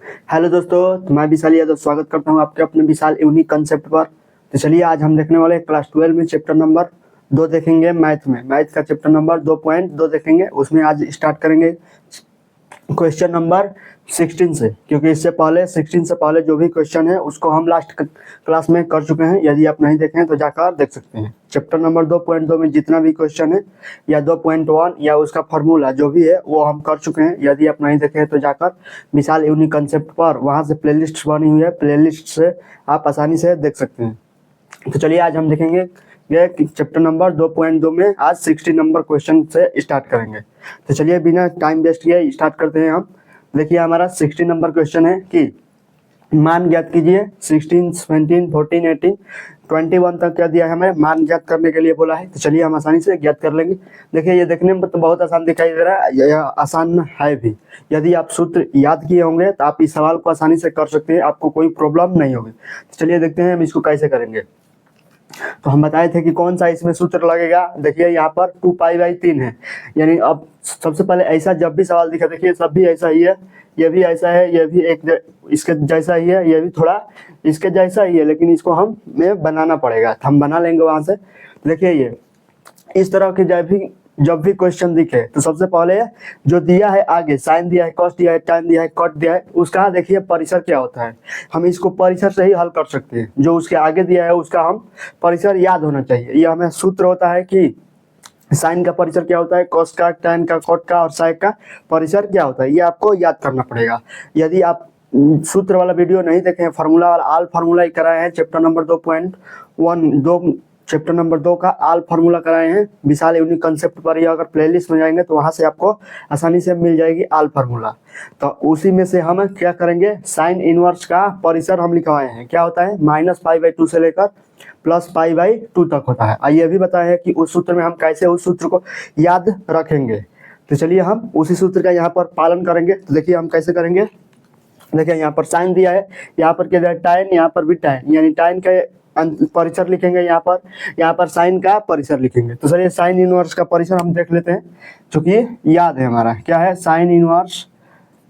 Hello दोस्तों, तो मैं विशाल यादव स्वागत करता हूं आपके अपने विशाल यूनिक कंसेप्ट पर। तो चलिए आज हम देखने वाले क्लास 12 में चैप्टर नंबर 2 देखेंगे। मैथ का चैप्टर नंबर 2.2 देखेंगे। उसमें आज स्टार्ट करेंगे क्वेश्चन नंबर 16 से, क्योंकि इससे पहले 16 से पहले जो भी क्वेश्चन है उसको हम लास्ट क्लास में कर चुके हैं। यदि आप नहीं देखे हैं तो जाकर देख सकते हैं। चैप्टर नंबर 2.2 में जितना भी क्वेश्चन है या 2.1 या उसका फार्मूला जो भी है वो हम कर चुके हैं। यदि आप नहीं देखे हैं तो जाकर विशाल यूनिक कंसेप्ट पर वहाँ से प्लेलिस्ट बनी हुई है, प्लेलिस्ट से आप आसानी से देख सकते हैं। तो चलिए आज हम देखेंगे ये चैप्टर नंबर 2.2 में आज 60 नंबर क्वेश्चन से स्टार्ट करेंगे। तो चलिए बिना टाइम वेस्ट किए स्टार्ट करते हैं हम। देखिए हमारा 60 नंबर क्वेश्चन है कि मान ज्ञात कीजिए। 16, 17, 14, 18, 21 तक क्या दिया है हमें, मान ज्ञात करने के लिए बोला है। तो चलिए हम आसानी से ज्ञात कर लेंगे। देखिए ये देखने में तो बहुत आसान दिखाई दे रहा है, यह आसान है भी। यदि आप सूत्र याद किए होंगे तो आप इस सवाल को आसानी से कर सकते हैं, आपको कोई प्रॉब्लम नहीं होगी। तो चलिए देखते हैं हम इसको कैसे करेंगे। तो हम बताए थे कि कौन सा इसमें सूत्र लगेगा। देखिए यहाँ पर 2π/3 है, यानी अब सबसे पहले ऐसा जब भी सवाल दिखा, देखिए सब भी ऐसा ही है, ये भी ऐसा है, ये भी एक इसके जैसा ही है, ये भी थोड़ा इसके जैसा ही है, लेकिन इसको हमें बनाना पड़ेगा। तो हम बना लेंगे वहां से। देखिए ये इस तरह के जब भी क्वेश्चन दिखे तो सबसे पहले जो दिया है आगे, साइन दिया है, कॉस दिया है, tan दिया है, कॉट दिया है, उसका देखिए परिसर क्या होता है। हम इसको परिसर से ही हल कर सकते हैं। जो उसके आगे दिया है उसका हम परिसर याद होना चाहिए। ये हमें सूत्र होता है कि साइन का परिसर क्या होता है, कॉस का, tan का, कॉट का और साइक का परिसर क्या होता है, ये आपको याद करना पड़ेगा। यदि आप सूत्र वाला वीडियो नहीं देखे हैं, फार्मूला वाला आल फार्मूला ही कराए हैं, चैप्टर नंबर 2.1 चैप्टर नंबर 2 का आल फार्मूला कराए हैं विशाल यूनिक कंसेप्ट पर। या अगर प्लेलिस्ट में जाएंगे तो वहां से आपको आसानी से मिल जाएगी आल फार्मूला। तो उसी में से हम क्या करेंगे, साइन इनवर्स का परिसर हम लिखवाए हैं। क्या होता है, -π/2 से लेकर +π/2 तक होता है। आइए अभी बताए हैं कि उस सूत्र में हम कैसे उस सूत्र को याद रखेंगे। तो चलिए हम उसी सूत्र का यहाँ पर पालन करेंगे। तो देखिए हम कैसे करेंगे। देखिए यहाँ पर साइन दिया है, यहाँ पर क्या दिया है, टाइन, यहाँ पर भी टाइन, यानी टाइन का परिसर लिखेंगे, यहाँ पर साइन का परिसर लिखेंगे। तो चलिए साइन इनवर्स का परिसर हम देख लेते हैं, क्योंकि याद है हमारा क्या है, साइन इनवर्स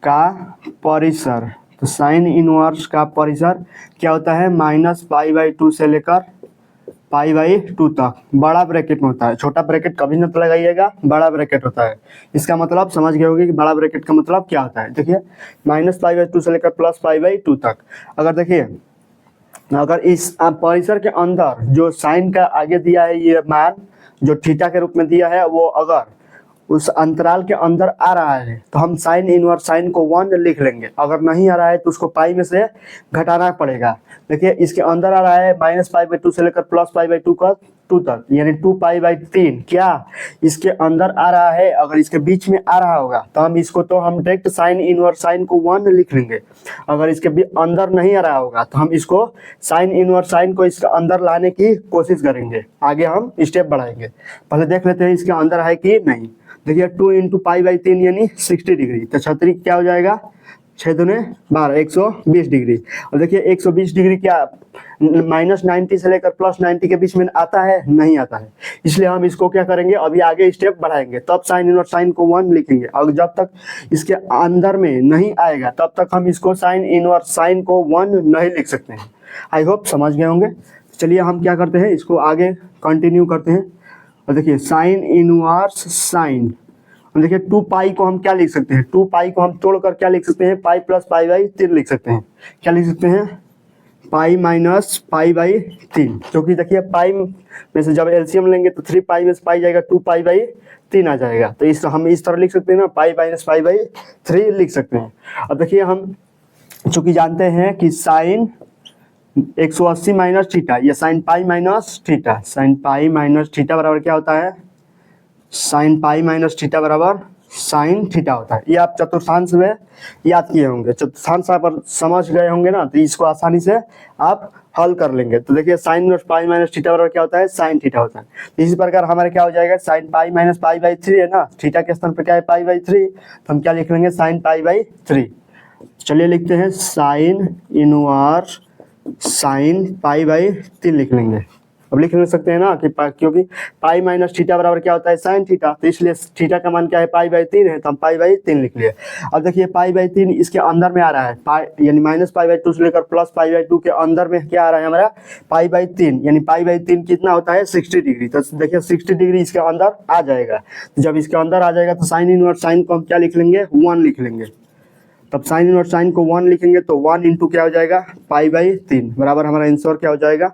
का परिसर। तो साइन इनवर्स का परिसर क्या होता है, -π/2 से लेकर π/2 तक बड़ा ब्रैकेट में होता है। छोटा ब्रैकेट कभी न लगाइएगा, बड़ा ब्रैकेट होता है। इसका मतलब समझ गए होंगे कि बड़ा ब्रैकेट का मतलब क्या होता है। देखिए -π/2 से लेकर +π/2 तक। अगर देखिए अगर इस परिसर के अंदर जो साइन का आगे दिया है ये मान जो थीटा के रूप में दिया है, वो अगर उस अंतराल के अंदर आ रहा है तो हम साइन इनवर्स साइन को 1 लिख लेंगे। अगर नहीं आ रहा है तो उसको पाई में से घटाना पड़ेगा। देखिए इसके अंदर आ रहा है -π/2 से लेकर +π/2 का 2 तक, यानी 2π/3 क्या इसके अंदर आ रहा है। अगर इसके बीच में आ रहा होगा तो हम इसको डायरेक्ट साइन इनवर्स साइन को 1 लिख लेंगे। अगर इसके अंदर नहीं आ रहा होगा तो हम इसको साइन इनवर्स साइन को इसके अंदर लाने की कोशिश करेंगे। आगे हम स्टेप बढ़ाएंगे। पहले देख लेते हैं इसके अंदर है कि नहीं। देखिए 2 × π/3 यानी 60 डिग्री। तो 36 क्या हो जाएगा, 6 दूने 12, 120 डिग्री। और देखिए 120 डिग्री क्या -90 से लेकर +90 के बीच में आता है, नहीं आता है। इसलिए हम इसको क्या करेंगे, अभी आगे स्टेप बढ़ाएंगे, तब साइन इनवर्स साइन को 1 लिखेंगे। और जब तक इसके अंदर में नहीं आएगा तब तक हम इसको साइन इनवर्स साइन को 1 नहीं लिख सकते हैं। आई होप समझ गए होंगे। चलिए हम क्या करते हैं, इसको आगे कंटिन्यू करते हैं। और देखिए साइन इनवर्स साइन, देखिए 2π को हम क्या लिख सकते हैं, 2π को हम तोड़कर क्या लिख सकते हैं, π + π/3 लिख सकते हैं। क्या लिख सकते हैं, π - π/3, क्योंकि देखिए पाई में से जब एलसीएम लेंगे तो 3π में से पाई जाएगा, 2π/3 आ जाएगा। तो इस हम इस तरह लिख सकते हैं ना, π - π/3 लिख सकते हैं। अब देखिए हम चूंकि जानते हैं कि साइन 180 माइनस थीटा, ये sine pi minus theta, sine pi minus theta बराबर क्या होता है, साइन पाई माइनस थीटा बराबर साइन थीटा होता है। ये आप चतुर्थांश में याद किए होंगे, चतुर्थांश पर समझ गए होंगे ना, तो इसको आसानी से आप हल कर लेंगे। तो देखिए साइन पाई माइनस थीटा बराबर क्या होता है, साइन थीटा होता है। इसी प्रकार हमारे क्या हो जाएगा, साइन पाई माइनस π/3 है ना, थीटा के स्थान पर क्या है π/3, तो हम क्या लिख लेंगे, साइन π/3। चलिए लिखते हैं साइन इनवर्स साइन π/3 लिख लेंगे। अब लिख सकते हैं ना कि क्योंकि पाई माइनस थीटा बराबर क्या होता है साइन थीटा, तो इसलिए थीटा का मान क्या है पाई/3 है, तो हम पाई/3 लिख लिए। अब देखिए पाई/3 इसके अंदर में आ रहा है, पाई यानी -पाई/2 से लेकर +पाई/2 के अंदर में क्या आ रहा है हमारा पाई/3, यानी पाई/3 कितना होता है 60 डिग्री। तो देखिए 60 डिग्री इसके अंदर आ जाएगा, जब इसके अंदर आ जाएगा तो साइन इनवर्स साइन को हम क्या लिख लेंगे 1 लिख लेंगे। तब साइन इनवर्स साइन को 1 लिखेंगे तो 1 इंटू क्या हो जाएगा पाई/3 बराबर हमारा आंसर क्या हो जाएगा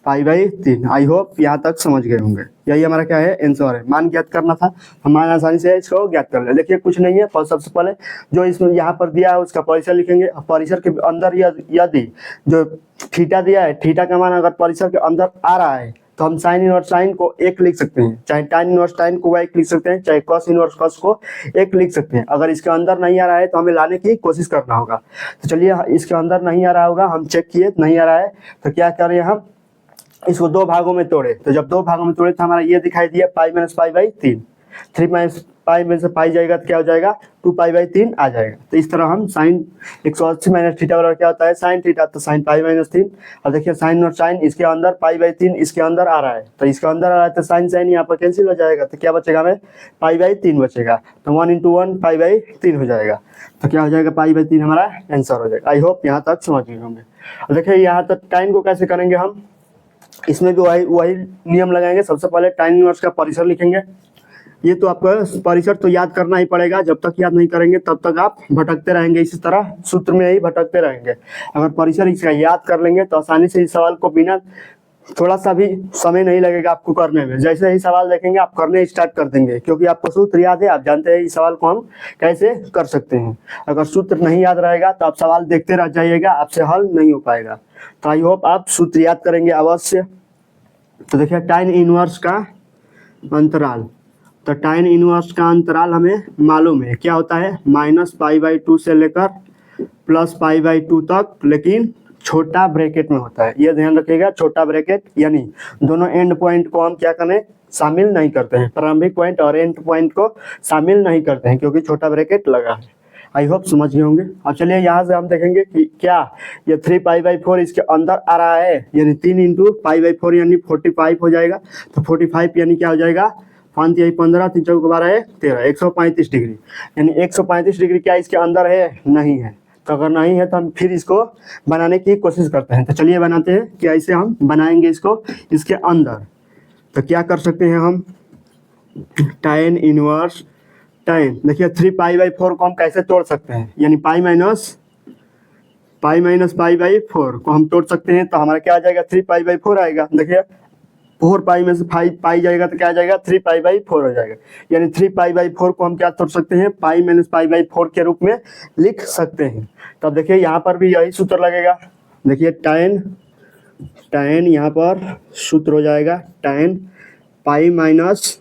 पाई/3। आई होप यहाँ तक समझ गए होंगे। यही हमारा क्या है आंसर है। मान ज्ञात करना था, हम मान आसानी से इसको ज्ञात कर ले। देखिए कुछ नहीं है, सबसे पहले जो इसमें यहाँ पर दिया है उसका परिसर लिखेंगे। परिसर के अंदर यदि जो थीटा दिया है, थीटा का मान अगर परिसर के अंदर आ रहा है तो हम साइन इनवर्स साइन को 1 लिख सकते हैं, चाहे tan इनवर्स tan को 1 लिख सकते हैं, चाहे cos इनवर्स cos को 1 लिख सकते हैं। अगर इसके अंदर नहीं आ रहा है तो हमें लाने की कोशिश करना होगा। तो चलिए इसके अंदर नहीं आ रहा होगा, हम चेक किए नहीं आ रहा है तो क्या करें हम इसको 2 भागों में तोड़े। तो जब 2 भागों में तोड़े तो हमारा ये दिखाई दिया पाई-पाई/3, 3 माइनस पाई में से पाई जाएगा तो क्या हो जाएगा 2पाई/3 आ जाएगा। तो इस तरह हम साइन 180 माइनस थीटा बराबर क्या होता है साइन थीटा, तो साइन पाई-3। अब देखिए साइन और साइन इसके अंदर पाई/3 इसके अंदर आ रहा है, तो इसके अंदर आ रहा है तो साइन साइन यहाँ पर कैंसिल हो जाएगा, तो क्या बचेगा हमें पाई/3 बचेगा। तो 1 × 1 पाई/3 हो जाएगा, तो क्या हो जाएगा पाई/3 हमारा आंसर हो जाएगा। आई होप यहाँ तक समझ गए होंगे। अब देखिए यहाँ तक टाइम को कैसे करेंगे हम, इसमें भी वही नियम लगाएंगे। सबसे पहले tan इनवर्स का परिसर लिखेंगे। ये तो आपको परिसर तो याद करना ही पड़ेगा, जब तक याद नहीं करेंगे तब तक आप भटकते रहेंगे, इसी तरह सूत्र में ही भटकते रहेंगे। अगर परिसर इसका याद कर लेंगे तो आसानी से इस सवाल को बिना थोड़ा सा भी समय नहीं लगेगा आपको करने में। जैसे ही सवाल देखेंगे आप करने स्टार्ट कर देंगे, क्योंकि आपको सूत्र याद है, आप जानते हैं इस सवाल को हम कैसे कर सकते हैं। अगर सूत्र नहीं याद रहेगा तो आप सवाल देखते रह जाइएगा, आपसे हल नहीं हो पाएगा। तो आई होप आप सूत्र याद करेंगे अवश्य। तो देखिए tan इनवर्स का अंतराल, तो tan इनवर्स का अंतराल हमें मालूम है क्या होता है -पाई/2 से लेकर +पाई/2 तक, लेकिन छोटा ब्रैकेट में होता है। ये ध्यान रखिएगा, छोटा ब्रैकेट, यानी दोनों एंड पॉइंट को हम क्या करें शामिल नहीं करते हैं, प्रारंभिक पॉइंट और एंड पॉइंट को शामिल नहीं करते हैं, क्योंकि छोटा ब्रैकेट लगा है। आई होप समझ गए होंगे। अब चलिए यहाँ से हम देखेंगे कि क्या ये 3पाई/4 इसके अंदर आ रहा है, यानी 3 × पाई/4 यानी 45 हो जाएगा। तो 45 यानी क्या हो जाएगा 5 × 15 3 × 12 13 135 डिग्री, यानी 135 डिग्री क्या इसके अंदर है नहीं है। तो अगर नहीं है तो हम फिर इसको बनाने की कोशिश करते हैं। तो चलिए बनाते हैं कि ऐसे हम बनाएंगे इसको इसके अंदर। तो क्या कर सकते हैं हम tan इनवर्स tan, देखिए 3पाई/4 को हम कैसे तोड़ सकते हैं, यानी पाई माइनस पाई/4 को हम तोड़ सकते हैं। तो हमारा क्या आ जाएगा 3पाई/4 आएगा। देखिए 4 पाई में से पाई जाएगा तो क्या आ जाएगा 3पाई/4 हो जाएगा, यानी 3पाई/4 को हम क्या तोड़ सकते हैं पाई माइनस पाई/4 के रूप में लिख सकते हैं। तब देखिए यहाँ पर भी यही सूत्र लगेगा। देखिए tan यहाँ पर सूत्र हो जाएगा tan pi minus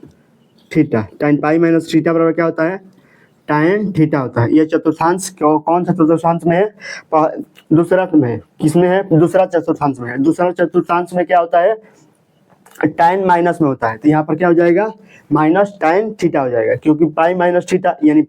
theta, tan pi minus theta बराबर क्या होता है tan थीटा होता है। ये चतुर्थांश कौन सा चतुर्थांश में है दूसरा में है, किसमें है दूसरा चतुर्थांश में है। दूसरा चतुर्थांश में क्या होता है tan माइनस में होता है, तो यहाँ पर क्या हो जाएगा -tan थीटा हो जाएगा, क्योंकि पाई माइनस थीटा यानी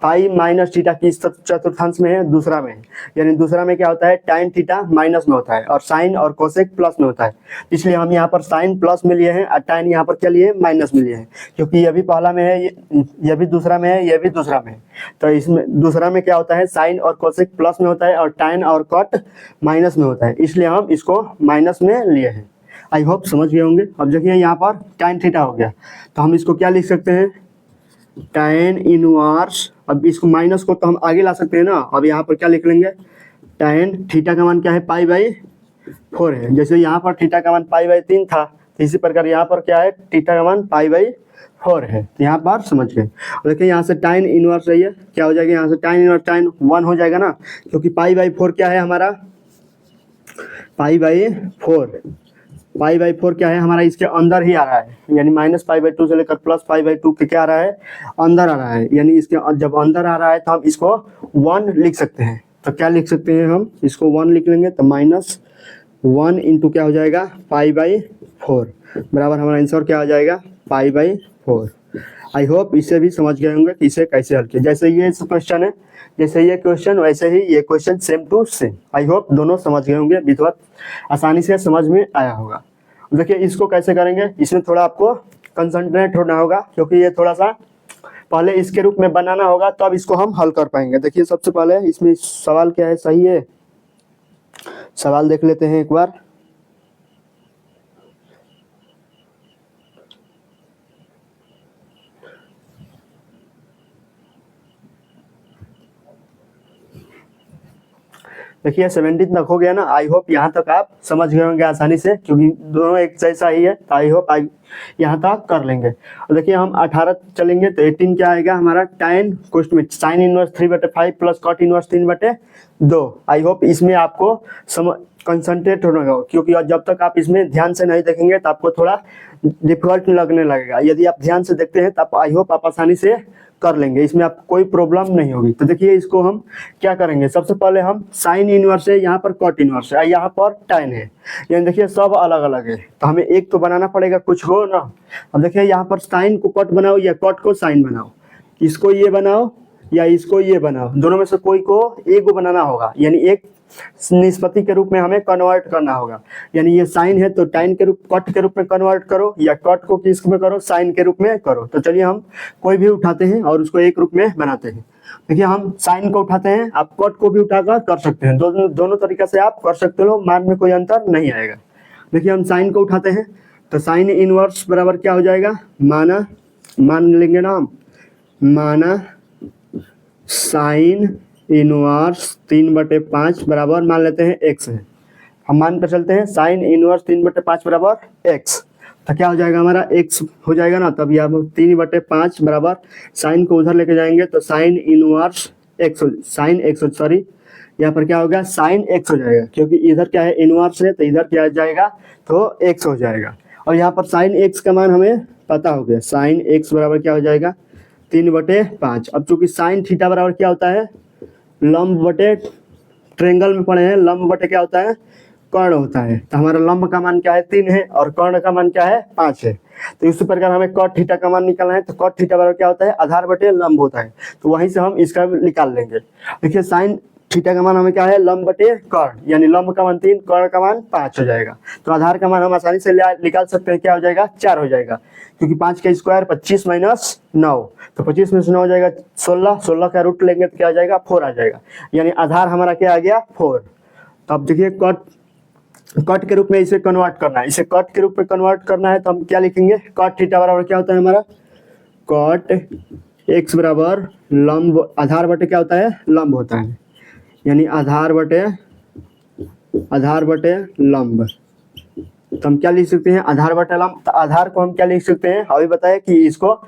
पाई माइनस थीटा किस चतुर्थांश में है दूसरा में है, यानी दूसरा में क्या होता है tan थीटा माइनस में होता है और साइन और कोसेक प्लस में होता है। इसलिए हम यहाँ पर साइन प्लस में लिए हैं और tan यहाँ पर क्या लिए माइनस में लिए हैं, क्योंकि ये भी पहला में है ये भी दूसरा में है ये भी दूसरा में है। तो इसमें दूसरा में क्या होता है साइन और कोसेक प्लस में होता है और tan और कॉट माइनस में होता है, इसलिए हम इसको माइनस में लिए हैं। आई होप समझ गए होंगे। अब देखिए यहाँ पर tan थीटा हो गया, तो हम इसको क्या लिख सकते हैं tan इनवर्स। अब इसको माइनस को तो हम आगे ला सकते हैं ना, अब यहाँ पर क्या लिख लेंगे tan थीटा का मान क्या है पाई/4 है। जैसे यहाँ पर थीटा का मान पाई/3 था, तो इसी प्रकार यहाँ पर क्या है थीटा का मान पाई/4 है। तो यहाँ पर समझ गए। देखिए यहाँ से tan इनवर्स रही है क्या हो जाएगा, यहाँ से tan इनवर्स tan 1 हो जाएगा ना, क्योंकि पाई/4 क्या है हमारा पाई/4 क्या है हमारा इसके अंदर ही आ रहा है, यानी -पाई/2 से लेकर +पाई/2 के क्या आ रहा है अंदर आ रहा है, यानी इसके जब अंदर आ रहा है तो हम इसको 1 लिख सकते हैं। तो क्या लिख सकते हैं हम इसको 1 लिख लेंगे, तो -1 इंटू क्या हो जाएगा पाई/4 बराबर हमारा आंसर क्या आ जाएगा पाई/4। आई होप इसे भी समझ गए होंगे कि इसे कैसे हल किया। जैसे ये क्वेश्चन है, जैसे ये क्वेश्चन वैसे ही ये question same to same. I hope दोनों समझ गए होंगे, विधिवत आसानी से समझ में आया होगा। देखिए इसको कैसे करेंगे, इसमें थोड़ा आपको कंसंट्रेट होना होगा, क्योंकि ये थोड़ा सा पहले इसके रूप में बनाना होगा, तब तो इसको हम हल कर पाएंगे। देखिए सबसे पहले इसमें सवाल क्या है, सही है, सवाल देख लेते हैं एक बार। देखिए 17 तक हो गया ना। आई होप यहाँ तक आप समझ गए होंगे आसानी से, क्योंकि दोनों एक जैसा ही है, तो आई होप यहाँ तक कर लेंगे। और देखिए हम 18 चलेंगे तो 18 क्या आएगा हमारा, tan कोष्ट में sine inverse 3/5 plus cot inverse 3/2। I hope इसमें आपको कंसंट्रेट होना होगा, क्योंकि जब तक आप इसमें ध्यान से नहीं देखेंगे तो आपको थोड़ा डिफिकल्ट लगने लगेगा। यदि आप ध्यान से देखते हैं तो आई होप आप आसानी से कर लेंगे, इसमें आपको कोई प्रॉब्लम नहीं होगी। तो देखिए इसको हम क्या करेंगे, सबसे पहले हम साइन इनवर्स है, यहाँ पर कॉट इनवर्स है, यहाँ पर tan है, यानी देखिए सब अलग अलग है, तो हमें एक तो बनाना पड़ेगा, कुछ हो ना। अब देखिए यहाँ पर साइन को कॉट बनाओ या कॉट को साइन बनाओ, इसको ये बनाओ या इसको ये बनाओ, दोनों में से कोई को एक को बनाना होगा, यानी एक निष्पत्ति के रूप में हमें कन्वर्ट करना होगा। यानी ये साइन है तो tan के रूप कॉट के रूप में कन्वर्ट करो, या कॉट को किस में करो, साइन के रूप में करो। तो चलिए हम कोई भी उठाते हैं और उसको एक रूप में बनाते हैं। देखिए हम साइन को उठाते हैं, आप कॉट को भी उठाकर कर सकते हैं, दोनों तरीका से आप कर सकते हो, मान में कोई अंतर नहीं आएगा। देखिए हम साइन को उठाते हैं तो साइन इनवर्स बराबर क्या हो जाएगा, मान लेंगे ना हम, माना साइन इनवर्स 3/5 बराबर मान लेते हैं x है। हम मान कर चलते हैं साइन इनवर्स 3/5 बराबर x, तो क्या हो जाएगा हमारा x हो जाएगा ना। तब यहाँ 3/5 बराबर साइन को उधर लेके जाएंगे तो साइन इनवर्स x सॉरी यहाँ पर क्या होगा, साइन x हो जाएगा, क्योंकि इधर क्या है इनवर्स है, तो इधर क्या हो जाएगा तो x हो जाएगा। और यहाँ पर साइन x का मान हमें पता हो गया, साइन x बराबर क्या हो जाएगा 3/5। अब चूंकि साइन थीटा बराबर क्या होता है, लंब बटे ट्रेंगल में पढ़े हैं, लंब बटे क्या होता है, कर्ण होता है। तो हमारा लंब का मान क्या है 3 है और कर्ण का मान क्या है 5 है। तो इसी प्रकार हमें कॉट थीटा का मान निकालना है, तो कॉट थीटा बराबर क्या होता है, आधार बटे लंब होता है, तो वहीं से हम इसका निकाल लेंगे। देखिए साइन थीटा का मान हमें क्या है, लंब बटे कर्ण, यानी लंब का मान 3, कर्ण का मान 5 हो जाएगा। तो आधार का मान हम आसानी से निकाल सकते हैं, क्या हो जाएगा 4 हो जाएगा, क्योंकि 5 का स्क्वायर 25 माइनस 9, तो 25 में से 9 हो जाएगा 16, 16 का रूट लेंगे तो क्या आ जाएगा 4 आ जाएगा, यानी आधार हमारा क्या आ गया 4। तो अब देखिए कट के रूप में इसे कन्वर्ट करना है, इसे कट के रूप में कन्वर्ट करना है, तो हम क्या लिखेंगे, कट थीटा बराबर क्या होता है हमारा, कट x बराबर लंब आधार बटे क्या होता है, लंब होता है, यानी आधार बटे लंब। तो हम क्या लिख सकते हैं, आधार बटे लंब। तो आधार को हम क्या लिख सकते हैं, अभी बताया कि इसको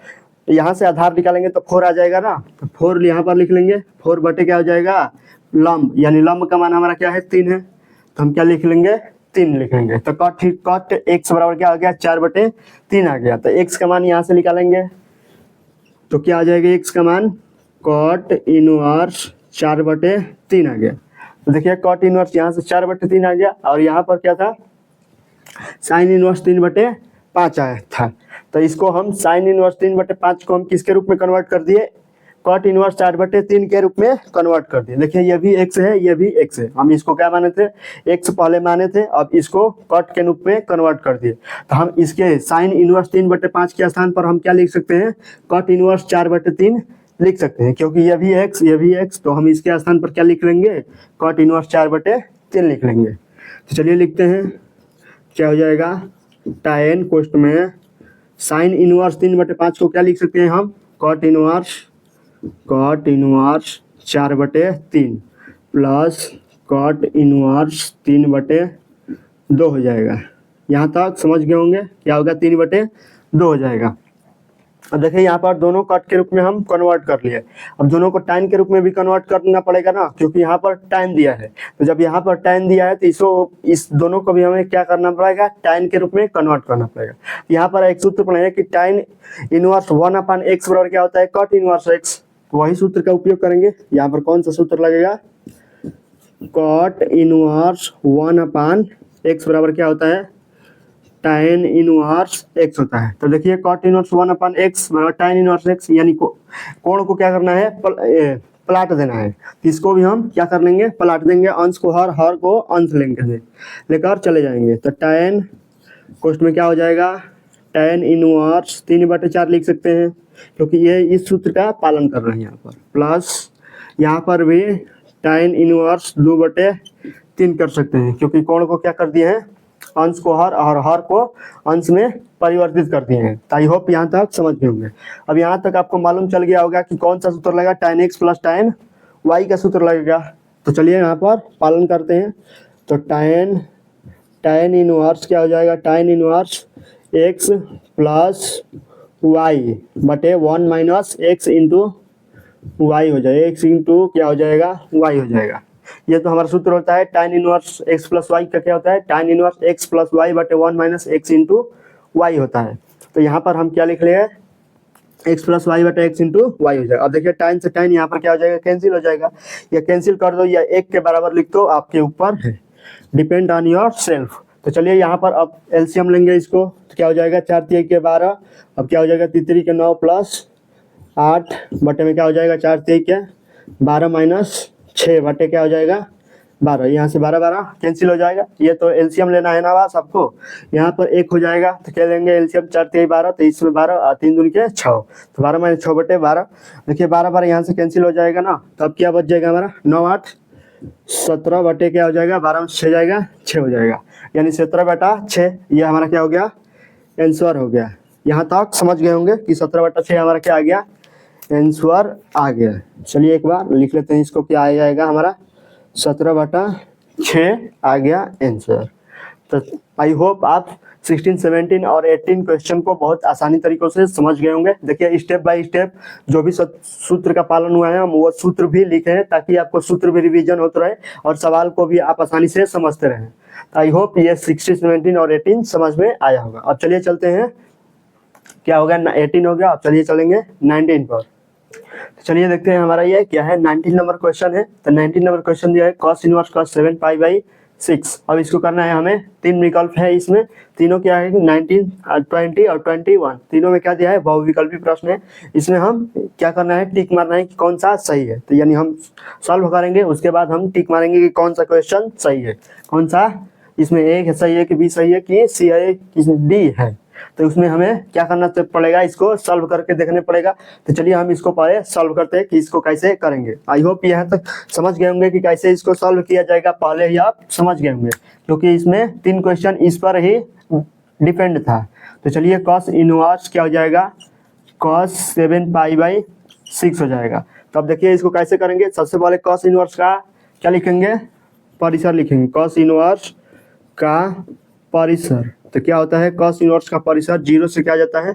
यहाँ से आधार निकालेंगे तो 4 आ जाएगा ना, तो 4 यहाँ पर लिख लेंगे, 4 बटे क्या हो जाएगा लंब, यानी लंब का मान हमारा क्या है 3 है, तो हम क्या लिख लेंगे 3 लिख लेंगे। तो कॉट x बराबर क्या आ गया 4/3 आ गया। तो x का मान यहाँ से निकालेंगे तो क्या आ जाएगा, x का मान कॉट इनवर्स 4/3 आ गया। तो देखिए कॉट इनवर्स यहाँ से 4/3 आ गया, और यहाँ पर क्या था साइन इनवर्स 3/5 आया था। तो इसको हम साइन इनवर्स 3/5 को हम किसके रूप में कन्वर्ट कर दिए, कॉट इनवर्स 4/3 के रूप में कन्वर्ट कर दिए। देखिए ये भी x है, ये भी x है, हम इसको क्या माने थे, x पहले माने थे, अब इसको कॉट के रूप में कन्वर्ट कर दिए। तो हम इसके साइन इनवर्स 3/5 के स्थान पर हम क्या लिख सकते हैं, कॉट इनवर्स 4/3 लिख सकते हैं, क्योंकि ये भी x, तो हम इसके स्थान पर क्या लिख लेंगे, कॉट इनवर्स 4/3 लिख लेंगे। तो चलिए लिखते हैं, क्या हो जाएगा, tan कोष्ट में साइन इनवर्स 3/5 को क्या लिख सकते हैं हम, cot inverse 4/3 plus cot inverse 3/2 हो जाएगा। यहाँ तक समझ गए होंगे, क्या होगा 3/2 हो जाएगा। अब देखिए यहाँ पर दोनों कट के रूप में हम कन्वर्ट कर लिए, अब दोनों को tan के रूप में भी कन्वर्ट करना पड़ेगा ना, क्योंकि यहाँ पर tan दिया है। तो जब यहाँ पर tan दिया है तो इस दोनों को भी हमें क्या करना पड़ेगा, tan के रूप में कन्वर्ट करना पड़ेगा। यहाँ पर एक सूत्र पढ़ेंगे कि tan इनवर्स 1/x बराबर क्या होता है, कट इनवर्स x, वही सूत्र का उपयोग करेंगे। यहाँ पर कौन सा सूत्र लगेगा, कट इनवर्स 1/x बराबर क्या होता है, tan इनवर्स x होता है। तो देखिए cot इनवर्स 1/x बराबर tan इनवर्स x, यानी कोण को क्या करना है, पलट देना है। तो इसको भी हम क्या कर लेंगे, पलट देंगे, अंश को हर को अंश लेकर चले जाएंगे। तो tan कोष्ट में क्या हो जाएगा, tan इनवर्स 3/4 लिख सकते हैं क्योंकि ये इस सूत्र का पालन कर रहे हैं यहाँ पर, प्लस यहाँ पर भी tan इनवर्स 2/3 कर सकते हैं क्योंकि कोण को क्या कर दिए हैं, अंश को हर और हर को अंश में परिवर्तित कर दिए हैं। आई होप यहाँ तक समझ गए होंगे। अब यहाँ तक आपको मालूम चल गया होगा कि कौन सा सूत्र लगेगा, tan x plus tan y का सूत्र लगेगा। तो चलिए यहाँ पर पालन करते हैं। तो tan इनवर्स क्या हो जाएगा, tan inverse x plus y बटे 1 माइनस x इंटू y हो जाएगा, x इंटू क्या हो जाएगा, y हो जाएगा। ये तो हमारा सूत्र होता है tan inverse x plus y का क्या होता है, tan inverse x plus y बटे 1 माइनस x इंटू वाई होता है। तो यहाँ पर हम क्या लिख रहे हैं, x प्लस वाई बटे x इंटू वाई हो जाएगा। अब देखिए tan से tan यहाँ पर क्या हो जाएगा, कैंसिल हो जाएगा। या कैंसिल कर दो या 1 के बराबर लिख दो, आपके ऊपर है, डिपेंड ऑन योर सेल्फ। तो चलिए यहाँ पर अब एलसीएम लेंगे इसको, तो क्या हो जाएगा, 4 3 के 12, अब क्या हो जाएगा 3 के 9 प्लस 8 बटे में क्या हो जाएगा 4 3 के 12 माइनस 6 बटे क्या हो जाएगा 12, यहाँ से 12 12 कैंसिल हो जाएगा। ये तो एलसीएम लेना है ना बस आपको, यहाँ पर 1 हो जाएगा तो क्या लेंगे एलसीएम, 4 3 12, तो इसमें 12 और 3 दूनी के 6, तो 12 माइनस 6 बटे 12। देखिए 12 12 यहाँ से कैंसिल हो जाएगा ना, तो अब क्या बच जाएगा हमारा 9 8 17 बटे क्या हो जाएगा 12 में 6 जाएगा 6 हो जाएगा, यानी 17/6 ये हमारा क्या हो गया, आंसर हो गया। यहाँ तक समझ गए होंगे कि 17/6 हमारा क्या आ गया, आंसर आ गया। चलिए एक बार लिख लेते हैं इसको, क्या आ जाएगा हमारा 17/6 आ गया आंसर। तो आई होप आप 16 17 और 18 क्वेश्चन को बहुत आसानी तरीकों से समझ गए होंगे। देखिए स्टेप बाय स्टेप जो भी सूत्र का पालन हुआ है हम वो सूत्र भी लिखे हैं ताकि आपको सूत्र भी रिवीजन होते रहे और सवाल को भी आप आसानी से समझते रहें। तो आई होप ये 16 17 और 18 समझ में आया होगा। अब चलिए चलते हैं, क्या हो गया 18 हो गया, अब चलिए चलेंगे 19 पर। चलिए देखते हैं हमारा ये क्या है, 19 नंबर क्वेश्चन है। तो 19 नंबर क्वेश्चन दिया है cos इनवर्स cos 7 π/6। अब इसको करना है हमें, 3 विकल्प है इसमें, तीनों क्या है 19 20 और 21, तीनों में क्या दिया है, बहुविकल्पी प्रश्न है। इसमें हम क्या करना है, टिक मारना है कि कौन सा सही है। तो यानी हम सॉल्व करेंगे, उसके बाद हम टिक मारेंगे कि कौन सा क्वेश्चन सही है, कौन सा इसमें ए सही है कि बी सही है कि सी है कि डी है। तो उसमें हमें क्या करना पड़ेगा, इसको सॉल्व करके देखने पड़ेगा। तो चलिए हम इसको पहले सॉल्व करते हैं कि इसको कैसे करेंगे। आई होप यहाँ तक समझ गए होंगे कि कैसे इसको सॉल्व किया जाएगा, पहले ही आप समझ गए होंगे क्योंकि इसमें 3 क्वेश्चन इस पर ही डिपेंड था। तो चलिए cos इनवर्स क्या हो जाएगा, cos 7 π/6 हो जाएगा। तो अब देखिए इसको कैसे करेंगे। सबसे पहले cos इनवर्स का क्या लिखेंगे, परिसर लिखेंगे, cos इनवर्स का परिसर। तो क्या होता है, cos इनवर्स का परिसर 0 से क्या जाता है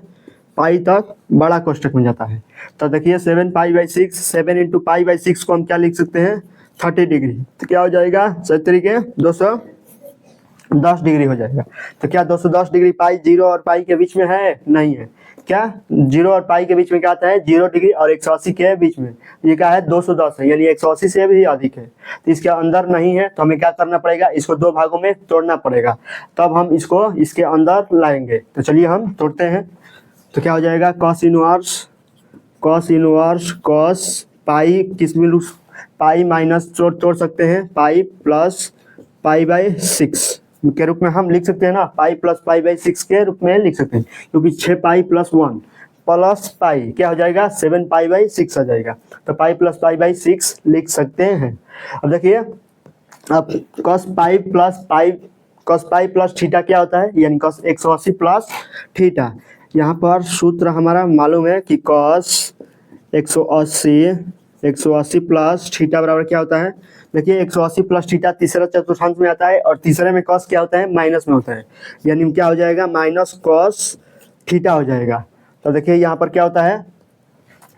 पाई तक बड़ा कोष्ठक में जाता है। तो देखिए 7 π/6, 7 इंटू π/6 को हम क्या लिख सकते हैं 30 डिग्री। तो क्या हो जाएगा 70 के 210 डिग्री हो जाएगा। तो क्या 210 डिग्री पाई 0 और पाई के बीच में है, नहीं है। क्या 0 और पाई के बीच में क्या आता है 0 डिग्री, और 180 के बीच में ये क्या है 210 है, यानी 180 से भी अधिक है। तो इसके अंदर नहीं है, तो हमें क्या करना पड़ेगा, इसको 2 भागों में तोड़ना पड़ेगा, तब हम इसको इसके अंदर लाएंगे। तो चलिए हम तोड़ते हैं। तो क्या हो जाएगा cos इनवर्स cos पाई किस में पाई माइनस तोड़ सकते हैं, पाई प्लस π/6 के रूप में हम लिख सकते हैं ना, पाई प्लस π/6 के रूप में लिख सकते हैं क्योंकि 6 पाई प्लस 1 प्लस पाई क्या हो जाएगा 7 π/6 आ जाएगा। तो पाई प्लस π/6 लिख सकते हैं। अब देखिए अब cos पाई प्लस थीटा क्या होता है, यानी cos 180 प्लस थीटा। यहाँ पर सूत्र हमारा मालूम है कि cos 180 प्लस थीटा बराबर क्या होता है। देखिए 180 प्लस थीटा तीसरा चतुर्थांश में आता है और तीसरे में cos क्या होता है माइनस में होता है, यानी क्या हो जाएगा माइनस cos थीटा हो जाएगा। तो देखिए यहाँ पर क्या होता है,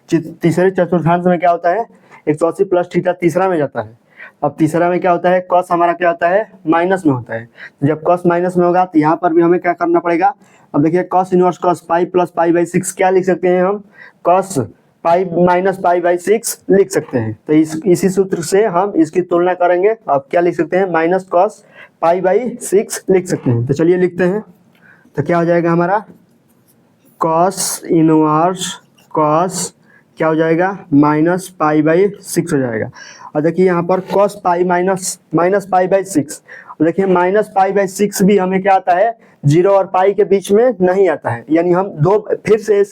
तीसरे चतुर्थांश में क्या होता है 180 प्लस थीटा तीसरा में जाता है। अब तीसरा में क्या होता है cos हमारा क्या होता है माइनस में होता है। जब cos माइनस में होगा तो यहाँ पर भी हमें क्या करना पड़ेगा। अब देखिए cos inverse cos pi plus π/6 क्या लिख सकते हैं हम, cos पाई माइनस π/6 लिख सकते हैं। तो इसी सूत्र से हम इसकी तुलना करेंगे। अब क्या लिख सकते हैं माइनस cos π/6 लिख सकते हैं। तो चलिए लिखते हैं। तो क्या हो जाएगा हमारा cos इनवर्स cos क्या हो जाएगा माइनस π/6 हो जाएगा। और देखिए यहाँ पर cos pi minus pi by 6। देखिए माइनस पाई बाई 6 भी हमें क्या आता है, 0 और पाई के बीच में नहीं आता है, यानी हम दो फिर से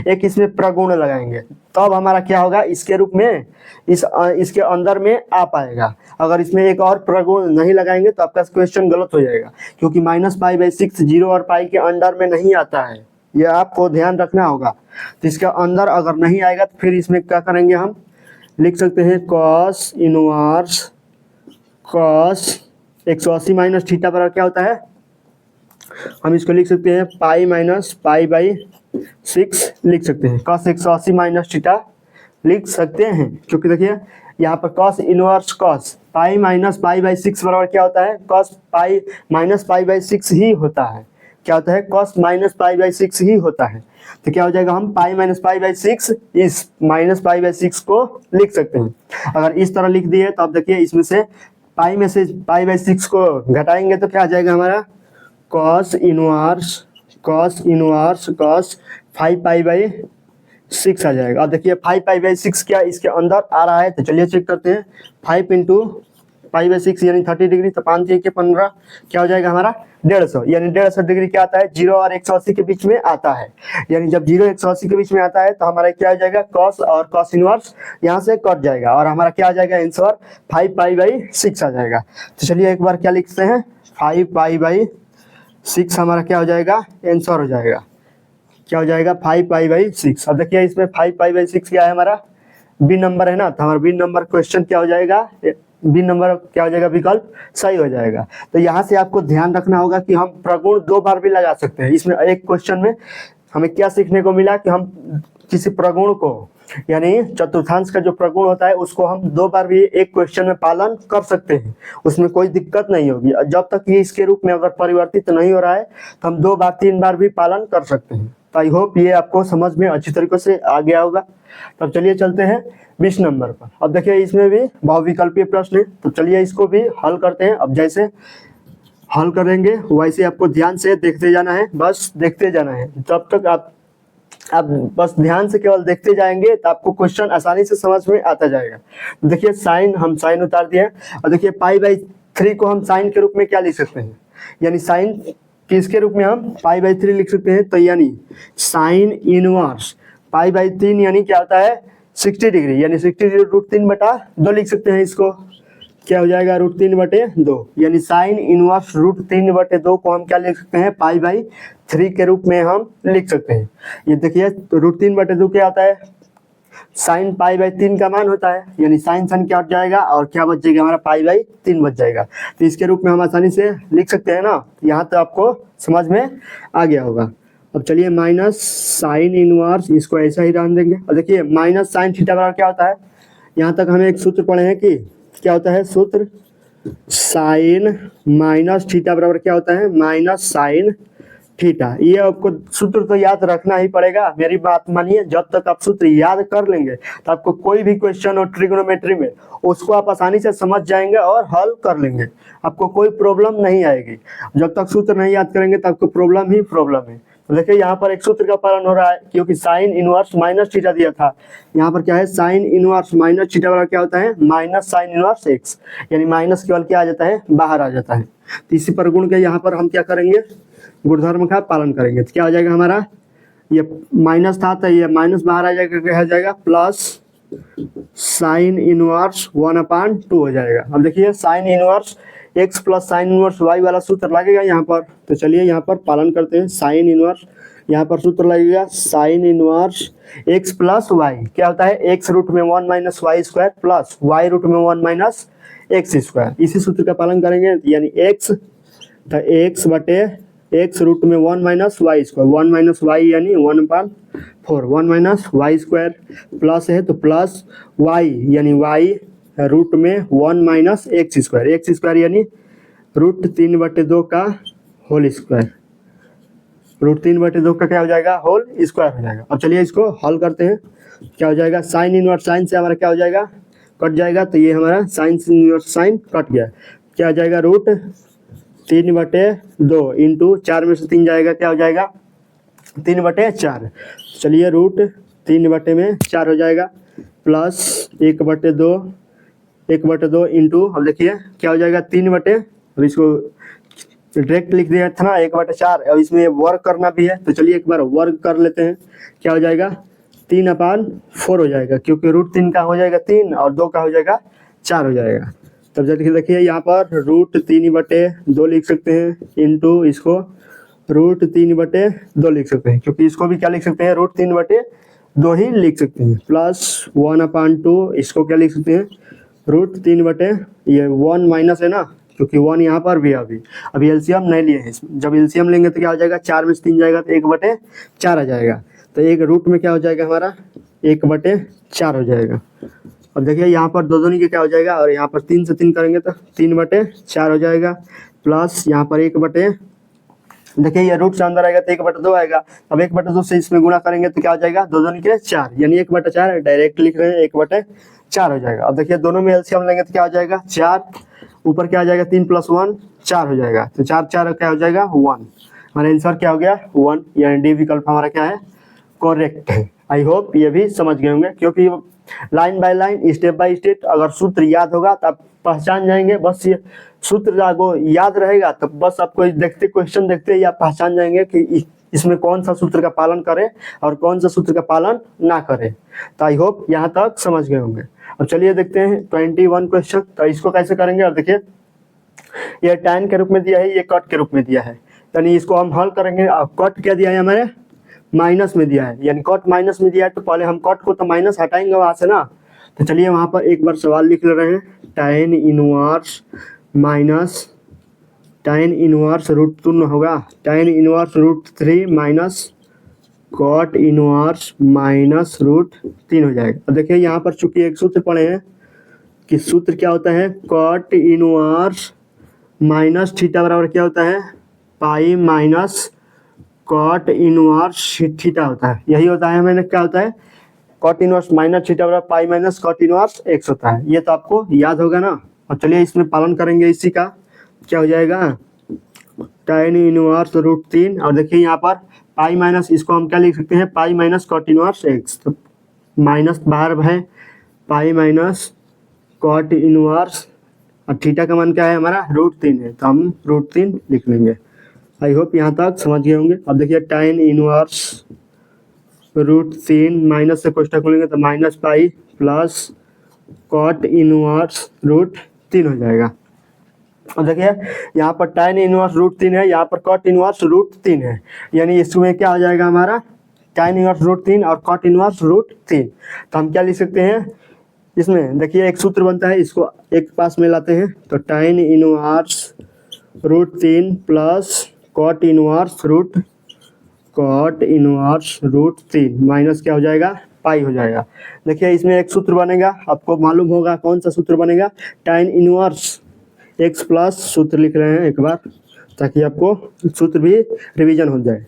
एक इसमें प्रगुण लगाएंगे तब हमारा क्या होगा, इसके रूप में इसके अंदर में आ पाएगा। अगर इसमें एक और प्रगुण नहीं लगाएंगे तो आपका क्वेश्चन गलत हो जाएगा, क्योंकि माइनस पाई बाई 6 0 और पाई के अंडर में नहीं आता है, ये आपको ध्यान रखना होगा। तो इसके अंदर अगर नहीं आएगा तो फिर इसमें क्या करेंगे, हम लिख सकते हैं cos inverse cos 180 minus theta बराबर क्या होता है, हम इसको लिख सकते हैं पाई माइनस पाई बाई 6 लिख सकते हैं, कॉस 180 माइनस थीटा लिख सकते हैं। क्योंकि देखिए यहाँ पर cos inverse cos pi minus pi by 6 बराबर क्या होता है, cos pi minus pi by 6 ही होता है। क्या होता है, कॉस माइनस पाई बाई 6 ही होता है। तो क्या हो जाएगा, हम पाई माइनस पाई बाई 6 इस माइनस पाई बाई 6 को लिख सकते हैं। अगर इस तरह लिख दिए तो आप देखिए इसमें से पाई में से पाई बाई 6 को घटाएंगे तो क्या आ जाएगा हमारा, cos inverse cos 5 pi by 6 आ जाएगा। अब देखिए 5 पाई बाई 6 क्या इसके अंदर आ रहा है, तो चलिए चेक करते हैं। 5 इंटू पाई बाई 6 यानी 30 डिग्री, तो 5 के 15 क्या हो जाएगा हमारा 150, यानी 150 डिग्री क्या आता है, 0 और 180 के बीच में आता है। यानी जब 0 180 के बीच में आता है तो हमारा क्या हो जाएगा, कॉस और कॉस इनवर्स यहाँ से कट जाएगा और हमारा क्या आ जाएगा आंसर 5 पाई बाई 6 आ जाएगा। तो चलिए एक बार क्या लिखते हैं, 5 पाई बाई 6 हमारा क्या हो जाएगा, आंसर हो जाएगा। क्या हो जाएगा, 5 पाई बाई 6। अब देखिए इसमें 5 पाई बाई 6 क्या है, हमारा बी नंबर है ना, तो हमारा बी नंबर क्वेश्चन क्या हो जाएगा, बी नंबर क्या हो जाएगा, विकल्प सही हो जाएगा। तो यहाँ से आपको ध्यान रखना होगा कि हम प्रगुण 2 बार भी लगा सकते हैं। इसमें एक क्वेश्चन में हमें क्या सीखने को मिला कि हम किसी प्रगुण को, यानी चतुर्थांश का जो प्रगुण होता है उसको हम 2 बार भी एक क्वेश्चन में पालन कर सकते हैं, उसमें कोई दिक्कत नहीं होगी। जब तक ये इसके रूप में अगर परिवर्तित नहीं हो रहा है तो हम 2 बार 3 बार भी पालन कर सकते हैं। तो आई होप ये आपको समझ में अच्छी तरीके से आ गया होगा। तब चलिए चलते हैं 20 नंबर पर। अब देखिए इसमें भी बहुविकल्पीय प्रश्न है, तो चलिए इसको भी हल करते हैं। अब जैसे हल करेंगे वैसे आपको ध्यान से देखते जाना है, बस देखते जाना है। जब तक आप बस ध्यान से केवल देखते जाएंगे तो आपको क्वेश्चन आसानी से समझ में आता जाएगा। देखिए साइन, हम साइन उतार दिए और देखिए पाई बाई 3 को हम साइन के रूप में क्या लिख सकते हैं, यानी साइन किसके रूप में हम पाई बाई 3 लिख सकते हैं, तो यानी साइन इनवर्स पाई बाई 3 यानी क्या होता है 60 डिग्री, यानी 60 डिग्री √3/2 लिख सकते हैं। इसको क्या हो जाएगा √3/2, यानी साइन इनवर्स √3/2 को हम क्या लिख सकते हैं, पाई बाई 3 के रूप में हम लिख सकते हैं। ये देखिए तो √3/2 क्या आता है, साइन पाई बाई 3 का मान होता है, यानी साइन सन क्या हट जाएगा और क्या बच जाएगा हमारा पाई बाई 3 बच जाएगा। तो इसके रूप में हम आसानी से लिख सकते हैं ना, यहाँ तो आपको समझ में आ गया होगा। अब चलिए माइनस साइन इनवर्स, इसको ऐसा ही रहने देंगे। और देखिए माइनस साइन थीटा बराबर क्या होता है, यहाँ तक हमें एक सूत्र पढ़े हैं कि क्या होता है सूत्र, साइन माइनस थीटा बराबर क्या होता है, माइनस साइन थीटा। ये आपको सूत्र तो याद रखना ही पड़ेगा, मेरी बात मानिए। जब तक आप सूत्र याद कर लेंगे तो आपको कोई भी क्वेश्चन हो ट्रिग्नोमेट्री में उसको आप आसानी से समझ जाएंगे और हल कर लेंगे, आपको कोई प्रॉब्लम नहीं आएगी। जब तक सूत्र नहीं याद करेंगे तो आपको प्रॉब्लम ही प्रॉब्लम है। तो देखिए यहाँ पर एक सूत्र का पालन हो रहा है, क्योंकि साइन इनवर्स माइनस थीटा दिया था। यहाँ पर क्या है, साइन इनवर्स माइनस थीटा बराबर क्या होता है, माइनस साइन इनवर्स x, यानी माइनस केवल क्या आ जाता है, बाहर आ जाता है। तो इसी पर गुण के यहाँ पर हम क्या करेंगे, गुणधर्म का पालन करेंगे। तो क्या हो जाएगा हमारा, ये माइनस था तो ये माइनस बाहर आ जाएगा, क्या हो जाएगा प्लस साइन इनवर्स 1/2 हो जाएगा। अब देखिए sign inverse x plus sine inverse y वाला सूत्र लगेगा यहाँ पर, तो चलिए यहाँ पर पालन करते हैं। साइन इनवर्स यहाँ पर सूत्र लगेगा sine inverse x plus y, क्या होता है x रूट में 1 minus y square plus y root में 1 माइनस एक्स स्क्वायर। इसी सूत्र का पालन करेंगे, यानी x तो x बटे x रूट में 1 minus y square, 1 minus y यानी 1/4, 1 माइनस वाई स्क्वायर प्लस है तो प्लस y यानी y रूट में 1 माइनस एक्स स्क्वायर यानी √3/2 का होल स्क्वायर, √3/2 का क्या हो जाएगा, होल स्क्वायर हो जाएगा। अब चलिए इसको हल करते हैं। क्या हो जाएगा, साइन इनवर्स साइन से हमारा क्या हो जाएगा, कट जाएगा। तो ये हमारा साइन इनवर्स साइन कट गया, क्या हो जाएगा √3/2 इंटू 4 में से 3 जाएगा, क्या हो जाएगा 3/4। चलिए √3/4 हो जाएगा प्लस 1/2 1/2 इंटू, अब देखिए क्या हो जाएगा 3/, अब इसको डायरेक्ट लिख दिया था ना 1/4। अब इसमें वर्ग करना भी है तो चलिए एक बार वर्ग कर लेते हैं। क्या हो जाएगा 3/4 हो जाएगा, क्योंकि √3 का हो जाएगा 3 और 2 का हो जाएगा 4 हो जाएगा। तब जल्दी देखिए यहाँ पर √3/2 लिख सकते हैं, इंटू इसको √3/2 लिख सकते हैं, क्योंकि इसको भी क्या लिख सकते हैं √3/2 ही लिख सकते हैं, प्लस 1/2 इसको क्या लिख सकते हैं √3/, ये 1 माइनस है ना, क्योंकि 1 यहाँ पर भी है। अभी एलसीएम नहीं लिए हैं, जब एलसीएम लेंगे तो क्या हो जाएगा 4 में से 3 जाएगा तो 1/4 आ जाएगा। तो एक रूट में क्या हो जाएगा हमारा 1/4 हो जाएगा। अब देखिए यहाँ पर दो दूनी के क्या हो जाएगा, और यहाँ पर 3 से 3 करेंगे तो 3/4 हो जाएगा, प्लस यहाँ पर 1/, देखिए ये रूट से अंदर आएगा तो 1/2 आएगा। अब 1/2 से इसमें गुणा करेंगे तो क्या हो जाएगा दो दूनी के 4, यानी 1/4 डायरेक्ट लिख रहे हैं 1/4 हो जाएगा। अब देखिए दोनों में एलसीएम लेंगे तो क्या हो जाएगा 4, ऊपर क्या आ जाएगा 3 + 1 4 हो जाएगा, तो 4 4 क्या हो जाएगा 1। हमारा आंसर क्या हो गया 1, यानी डी विकल्प हमारा क्या है करेक्ट है। आई होप ये भी समझ गए होंगे, क्योंकि line by line step by step अगर सूत्र याद होगा तो आप पहचान जाएंगे। बस ये सूत्र आपको याद रहेगा तो बस आपको देखते क्वेश्चन देखते ही आप पहचान जाएंगे कि इसमें कौन सा सूत्र का पालन करें और कौन सा सूत्र का पालन ना करें। तो आई होप यहाँ तक समझ गए होंगे। अब चलिए देखते हैं 21 क्वेश्चन, तो इसको कैसे करेंगे। और देखिए ये tan के रूप में दिया है, ये कट के रूप में दिया है, यानी इसको हम हल करेंगे। कट क्या दिया है हमारे माइनस में दिया है, यानी कट माइनस में दिया है, तो पहले हम कट को तो माइनस हटाएंगे वहां से ना। तो चलिए वहां पर एक बार सवाल लिख ले रहे हैं, tan inverse minus tan inverse √2 होगा, tan inverse √3 minus cot inverse minus √3 हो जाएगा। अब देखिए यहाँ पर चूंकि एक सूत्र पढ़े हैं कि सूत्र क्या होता है कॉट इनवर्स माइनस थीटा बराबर क्या होता है pi minus cot inverse theta होता है, यही होता है। मैंने क्या होता है कॉट इनवर्स माइनस थीटा बराबर pi minus cot inverse x होता है, ये तो आपको याद होगा ना। और चलिए इसमें पालन करेंगे इसी का, क्या हो जाएगा tan इनवर्स √3, और देखिए यहाँ पर पाई माइनस इसको हम क्या लिख सकते हैं pi minus cot inverse x, तो माइनस बाहर है पाई माइनस कॉट इनवर्स, और थीटा का मान क्या है हमारा √3 है, तो हम √3 लिख लेंगे। आई होप यहाँ तक समझ गए होंगे। अब देखिए tan इनवर्स √3 माइनस से कोष्ठक खोलेंगे तो minus pi plus cot inverse √3 हो जाएगा। और देखिए यहाँ पर tan इनवर्स √3 है, यहाँ पर कॉट इनवर्स √3 है, यानी इसमें क्या हो जाएगा हमारा tan इनवर्स √3 और कॉट इनवर्स √3। तो हम क्या लिख सकते हैं इसमें, देखिए एक सूत्र बनता है, इसको एक पास में लाते हैं, तो tan inverse √3 plus cot inverse √3 minus क्या हो जाएगा पाई हो जाएगा। देखिए इसमें एक सूत्र बनेगा, आपको मालूम होगा कौन सा सूत्र बनेगा tan इनवर्स x प्लस, सूत्र लिख रहे हैं एक बार ताकि आपको सूत्र भी रिवीजन हो जाए।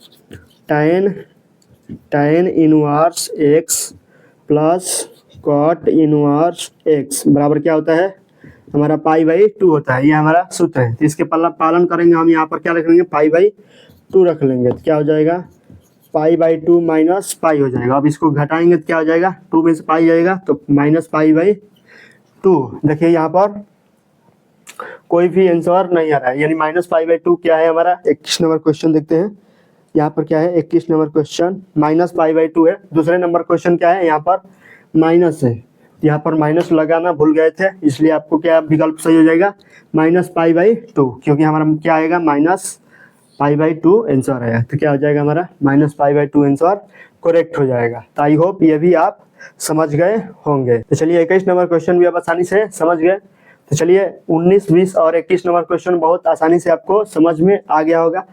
tan inverse x plus cot inverse x बराबर क्या होता है हमारा π/2 होता है, ये हमारा सूत्र है। तो इसके पालन करेंगे हम, यहाँ पर क्या रख लेंगे π/2 रख लेंगे, तो क्या हो जाएगा π/2 माइनस पाई हो जाएगा। अब इसको घटाएंगे तो क्या हो जाएगा 2 में से पाई जाएगा तो माइनस π/2। देखिए यहाँ पर कोई भी आंसर नहीं आ रहा है, यानी माइनस π/2 क्या है हमारा 21 नंबर क्वेश्चन देखते हैं। यहाँ पर क्या है 21 नंबर क्वेश्चन माइनस π/2 है। दूसरे नंबर क्वेश्चन क्या है यहाँ पर माइनस है, यहाँ पर माइनस लगाना भूल गए थे, इसलिए आपको क्या विकल्प सही हो जाएगा माइनस π/2, क्योंकि हमारा क्या आएगा माइनस π/2 आंसर आया, तो क्या हो जाएगा हमारा माइनस π/2 आंसर करेक्ट हो जाएगा। तो आई होप ये भी आप समझ गए होंगे। तो चलिए 21 नंबर क्वेश्चन भी आप आसानी से समझ गए। तो चलिए 19, 20 और 21 नंबर क्वेश्चन बहुत आसानी से आपको समझ में आ गया होगा।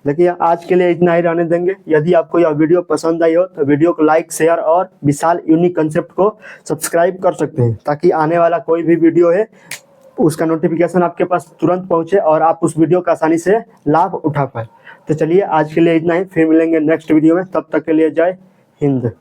देखिए आज के लिए इतना ही रहने देंगे। यदि आपको यह वीडियो पसंद आई हो तो वीडियो को लाइक शेयर और विशाल यूनिक कंसेप्ट को सब्सक्राइब कर सकते हैं, ताकि आने वाला कोई भी वीडियो है उसका नोटिफिकेशन आपके पास तुरंत पहुंचे और आप उस वीडियो का आसानी से लाभ उठा पाए। तो चलिए आज के लिए इतना ही, फिर मिलेंगे नेक्स्ट वीडियो में, तब तक के लिए जय हिंद।